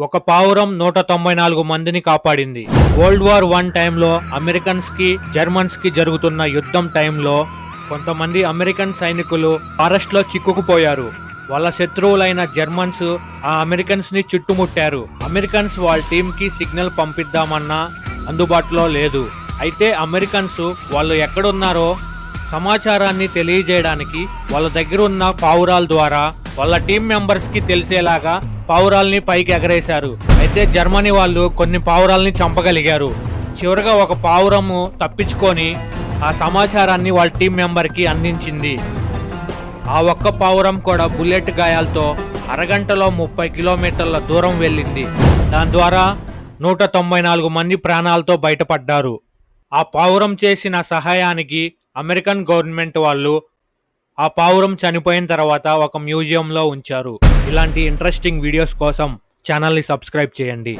ఒక పావురం 194 మందిని కాపాడింది. వరల్డ్ వార్ 1 టైంలో అమెరికన్స్ కి జర్మన్స్ కి జరుగుతున్న యుద్ధం టైంలో కొంతమంది అమెరికన్ సైనికులు ఫారెస్ట్ లో చిక్కుకుపోయారు. వాళ్ళ శత్రువులైన జర్మన్స్ ఆ అమెరికన్స్ ని చుట్టుముట్టారు. అమెరికన్స్ వాళ్ళ టీం కి సిగ్నల్ పంపిద్దామన్నా అందుబాటులో లేదు. అయితే అమెరికన్స్ వాళ్ళు ఎక్కడున్నారో సమాచారాన్ని తెలియజేయడానికి వాళ్ళ దగ్గర ఉన్న పావురాల ద్వారా వాళ్ళ టీం మెంబర్స్ కి తెలిసేలాగా పావురాల్ని పైకి ఎగరేశారు. అయితే జర్మనీ వాళ్ళు కొన్ని పావురాల్ని చంపగలిగారు. చివరగా ఒక పావురము తప్పించుకొని ఆ సమాచారాన్ని వాళ్ళ టీం మెంబర్ కి అందించింది. ఆ ఒక్క పావురం కూడా బుల్లెట్ గాయాలతో అరగంటలో 30 కిలోమీటర్ల దూరం వెళ్ళింది. దాని ద్వారా 194 మంది ప్రాణాలతో బయటపడ్డారు. ఆ పావురం చేసిన సహాయానికి అమెరికన్ గవర్నమెంట్ వాళ్ళు ఆ పావురం చనిపోయిన తర్వాత ఒక మ్యూజియంలో ఉంచారు. ఇలాంటి ఇంట్రెస్టింగ్ వీడియోస్ కోసం ఛానల్ని సబ్స్క్రైబ్ చేయండి.